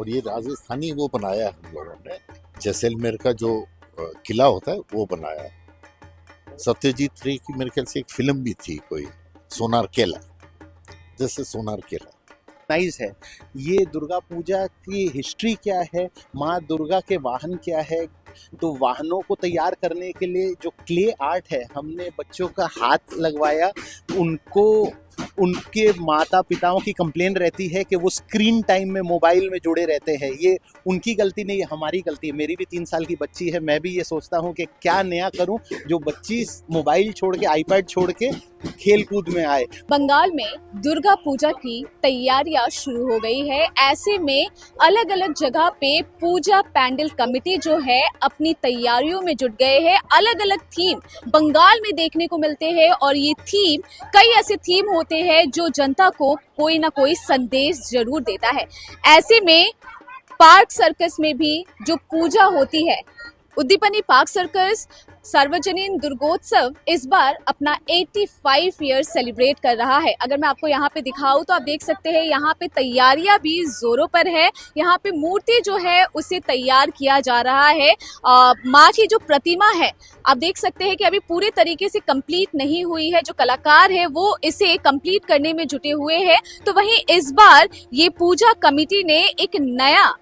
और ये राजस्थानी वो बनाया है हम लोगों ने, जैसलमेर का जो किला होता है वो बनाया है। सत्यजीत रे की मेरे ख्याल से एक फिल्म भी थी कोई, सोनार केला, जैसे सोनार केला। नाइस है। ये दुर्गा पूजा की हिस्ट्री क्या है, माँ दुर्गा के वाहन क्या है, तो वाहनों को तैयार करने के लिए जो क्ले आर्ट है, हमने बच्चों का हाथ लगवाया। उनको उनके माता पिताओं की कंप्लेन रहती है कि वो स्क्रीन टाइम में मोबाइल में जुड़े रहते हैं। ये उनकी गलती नहीं है, हमारी गलती है। मेरी भी 3 साल की बच्ची है, मैं भी ये सोचता हूँ कि क्या नया करूँ जो बच्ची मोबाइल छोड़ के, आईपैड छोड़ के खेल कूद में आए। बंगाल में दुर्गा पूजा की तैयारियां शुरू हो गई है। ऐसे में अलग अलग जगह पे पूजा पैंडल कमेटी जो है अपनी तैयारियों में जुट गए हैं। अलग अलग थीम बंगाल में देखने को मिलते हैं और ये थीम, कई ऐसे थीम होते हैं जो जनता को कोई ना कोई संदेश जरूर देता है। ऐसे में पार्क सर्कस में भी जो पूजा होती है, उद्दीपनी पार्क सर्कस सार्वजनिक दुर्गोत्सव इस बार अपना 85 ईयर्स सेलिब्रेट कर रहा है। अगर मैं आपको यहाँ पे दिखाऊं तो आप देख सकते हैं यहाँ पे तैयारियां भी जोरों पर है। यहाँ पे मूर्ति जो है उसे तैयार किया जा रहा है। माँ की जो प्रतिमा है आप देख सकते हैं कि अभी पूरे तरीके से कंप्लीट नहीं हुई है। जो कलाकार है वो इसे कंप्लीट करने में जुटे हुए हैं। तो वहीं इस बार ये पूजा कमेटी ने एक नया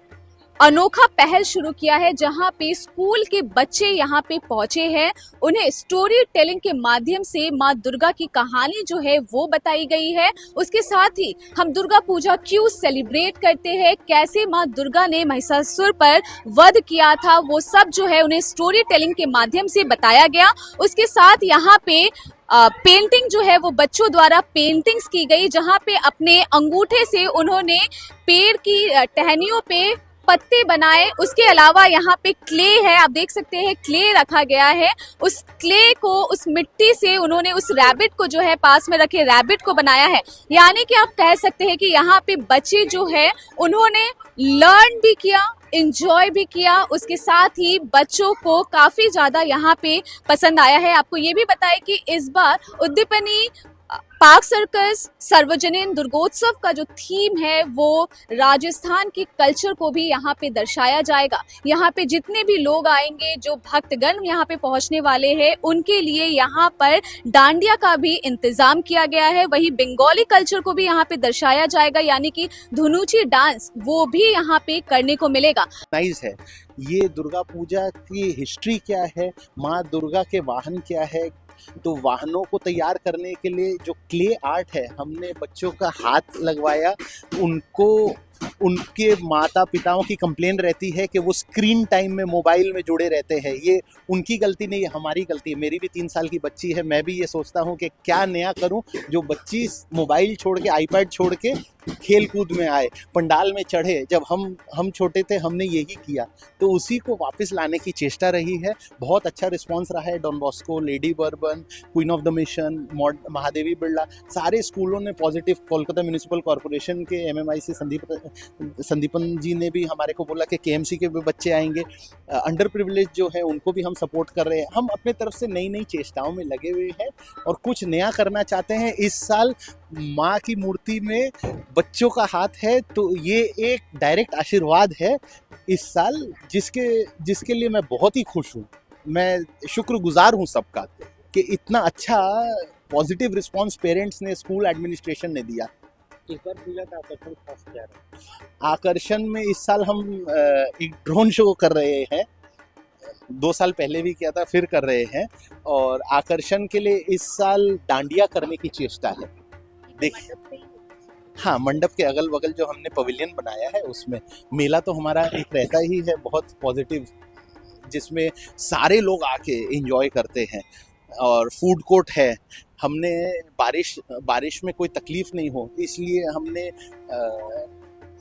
अनोखा पहल शुरू किया है, जहां पे स्कूल के बच्चे यहां पे पहुंचे हैं। उन्हें स्टोरी टेलिंग के माध्यम से माँ दुर्गा की कहानी जो है वो बताई गई है। उसके साथ ही हम दुर्गा पूजा क्यों सेलिब्रेट करते हैं, कैसे माँ दुर्गा ने महिषासुर पर वध किया था, वो सब जो है उन्हें स्टोरी टेलिंग के माध्यम से बताया गया। उसके साथ यहाँ पे पेंटिंग जो है वो बच्चों द्वारा पेंटिंग्स की गई, जहां पे अपने अंगूठे से उन्होंने पेड़ की टहनियों पे पत्ते बनाए। उसके अलावा यहाँ पे क्ले है, आप देख सकते हैं क्ले रखा गया है। उस क्ले को, उस मिट्टी से उन्होंने उस रैबिट को जो है पास में रखे रैबिट को बनाया है। यानी कि आप कह सकते हैं कि यहाँ पे बच्चे जो है उन्होंने लर्न भी किया, एंजॉय भी किया। उसके साथ ही बच्चों को काफी ज्यादा यहाँ पे पसंद आया है। आपको ये भी बताएं कि इस बार उद्दीपनी पार्क सर्कस सार्वजनिक दुर्गोत्सव का जो थीम है वो राजस्थान की कल्चर को भी यहाँ पे दर्शाया जाएगा। यहाँ पे जितने भी लोग आएंगे, जो भक्तगण यहाँ पे पहुँचने वाले हैं, उनके लिए यहाँ पर डांडिया का भी इंतजाम किया गया है। वही बंगाली कल्चर को भी यहाँ पे दर्शाया जाएगा, यानी कि धुनुची डांस वो भी यहाँ पे करने को मिलेगा। नाइस है। ये दुर्गा पूजा की हिस्ट्री क्या है, माँ दुर्गा के वाहन क्या है, तो वाहनों को तैयार करने के लिए जो क्ले आर्ट है, हमने बच्चों का हाथ लगवाया। उनको उनके माता पिताओं की कंप्लेन रहती है कि वो स्क्रीन टाइम में मोबाइल में जुड़े रहते हैं। ये उनकी गलती नहीं है, हमारी गलती है। मेरी भी 3 साल की बच्ची है, मैं भी ये सोचता हूँ कि क्या नया करूँ जो बच्ची मोबाइल छोड़ के, आईपैड छोड़ के खेल कूद में आए, पंडाल में चढ़े। जब हम छोटे थे हमने यही किया, तो उसी को वापस लाने की चेष्टा रही है। बहुत अच्छा रिस्पॉन्स रहा है। Don Bosco, Lady Brabourne, Queen of the Mission, Mahadevi Birla, सारे स्कूलों ने पॉजिटिव। कोलकाता म्यूनिसिपल कॉरपोरेशन के MMIC संदीपन जी ने भी हमारे को बोला कि KMC के भी बच्चे आएंगे। अंडर प्रिविलेज जो है उनको भी हम सपोर्ट कर रहे हैं। हम अपने तरफ से नई नई चेष्टाओं में लगे हुए हैं और कुछ नया करना चाहते हैं। इस साल माँ की मूर्ति में बच्चों का हाथ है, तो ये एक डायरेक्ट आशीर्वाद है इस साल, जिसके लिए मैं बहुत ही खुश हूँ। मैं शुक्रगुजार हूँ सबका कि इतना अच्छा पॉजिटिव रिस्पांस पेरेंट्स ने, स्कूल एडमिनिस्ट्रेशन ने दिया। इस बार पूजा का आकर्षण खास क्या है? आकर्षण में इस साल हम एक ड्रोन शो कर रहे हैं। 2 साल पहले भी किया था, फिर कर रहे हैं। और आकर्षण के लिए इस साल डांडिया करने की चेष्टा है। देखिए, हाँ, मंडप के अगल बगल जो हमने पवेलियन बनाया है उसमें मेला तो हमारा एक रहता ही है बहुत पॉजिटिव, जिसमें सारे लोग आके एंजॉय करते हैं। और फूड कोर्ट है। हमने बारिश में कोई तकलीफ नहीं हो, इसलिए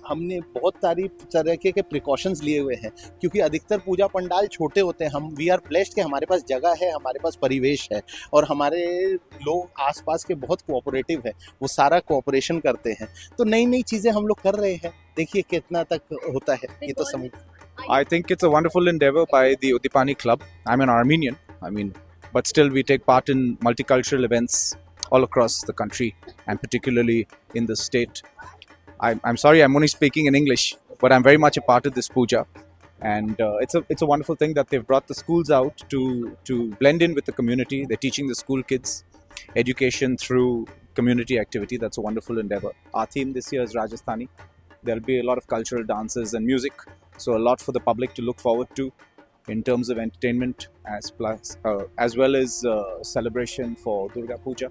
हमने बहुत सारी तरह के प्रिकॉशंस लिए हुए हैं, क्योंकि अधिकतर पूजा पंडाल छोटे होते हैं। हम वी आर ब्लेस्ड कि हमारे पास जगह है, हमारे पास परिवेश है और हमारे लोग आसपास के बहुत कोऑपरेटिव है, वो सारा कोऑपरेशन करते हैं। तो नई नई चीज़ें हम लोग कर रहे हैं, देखिए कितना तक होता है ये तो समझ। I think it's a wonderful endeavor by the Uddipani Club. I'm an Armenian, but still we take part in multicultural events all across the country and particularly in the state. I'm sorry, I'm only speaking in English. but I'm very much a part of this puja. And it's a wonderful thing that they've brought the schools out to blend in with the community. They're teaching the school kids education through community activity. That's a wonderful endeavor. Our theme this year is Rajasthani. There'll be a lot of cultural dances and music, so a lot for the public to look forward to in terms of entertainment as well as celebration for Durga Puja.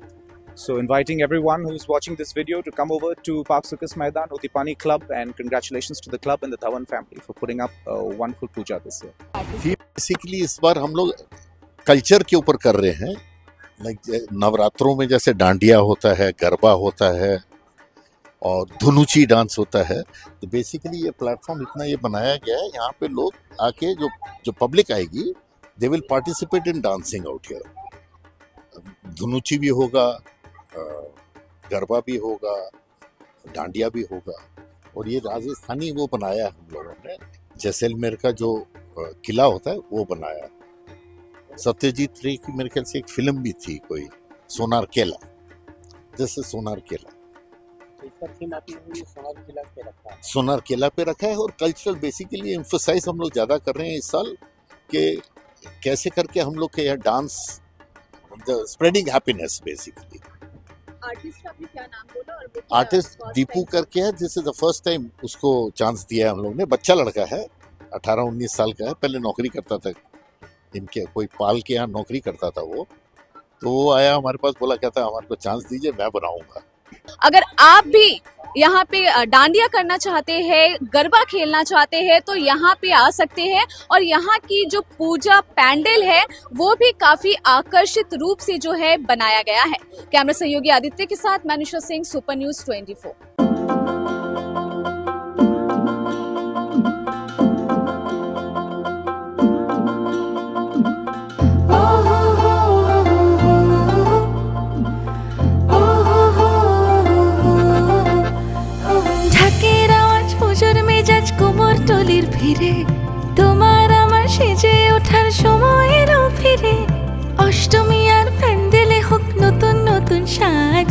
So inviting everyone who's watching this video to come over to Park Circus Maidan, Udipani Club, and congratulations to the club and the Dhawan family for putting up a wonderful puja this year. Basically इस बार हम लोग culture के ऊपर कर रहे हैं. Like नवरात्रों में जैसे डांडिया होता है, गरबा होता है और धुनुची डांस होता है, तो बेसिकली ये प्लेटफॉर्म इतना ये बनाया गया है, यहाँ पे लोग आके जो पब्लिक आएगी, they will participate in dancing out here. Dhunuchi भी होगा, गरबा भी होगा, डांडिया भी होगा, और ये राजस्थानी वो बनाया हम लोगों ने. जैसलमेर का जो किला होता है वो बनाया. सत्यजीत रे की मेरे ख्याल से एक फिल्म भी थी कोई, सोनार केला. जैसे सोनार केला, इसका थीम आपने सोनार किला पे रखा है. सोनार केला पे रखा है. और कल्चरल बेसिकली एम्फोसाइज हम लोग ज़्यादा कर रहे हैं इस साल कि कैसे करके हम लोग के यहाँ dance, spreading happiness basically. Artist का भी क्या नाम बोला? और आर्टिस्ट दीपू करके है. This is the first time उसको चांस दिया है हम लोग ने. बच्चा लड़का है, 18-19 साल का है. पहले नौकरी करता था इनके कोई पाल के यहाँ नौकरी करता था वो. तो वो आया हमारे पास, बोला कहता है हमारे को चांस दीजिए, मैं बनाऊंगा. अगर आप भी यहाँ पे डांडिया करना चाहते हैं, गरबा खेलना चाहते हैं, तो यहाँ पे आ सकते हैं. और यहाँ की जो पूजा पैंडल है वो भी काफी आकर्षित रूप से जो है बनाया गया है. कैमरा सहयोगी आदित्य के साथ मैनुषा सिंह, सुपर न्यूज 24. ফিরে তোমার আমার সেজে ওঠার সময় এলো ফিরে. অষ্টমী আর প্যান্ডেলে হোক নতুন নতুন সাজ,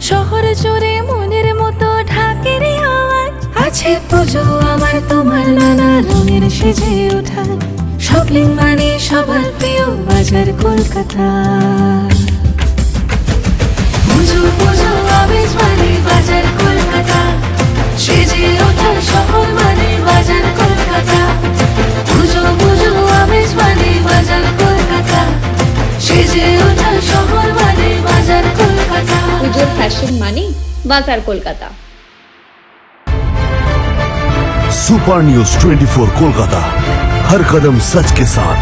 শহর জুড়ে মনের মতো ঢাকের আওয়াজ. আছে পুজো আমার তোমার নানা রঙের সেজে ওঠা. শপিং মানে সবার প্রিয় বাজার কলকাতা. পুজো পুজো আবেশ মানে বাজার কলকাতা. সেজে ওঠার শহর মানে বাজার কলকাতা. পুজো পুজো আবেশ মানে বাজার কলকাতা. সেজে ওঠার শহর মানে বাজার কলকাতা. পুজোর ফ্যাশন মানে বাজার কলকাতা. सुपर न्यूज 24 कोलकाता, हर कदम सच के साथ.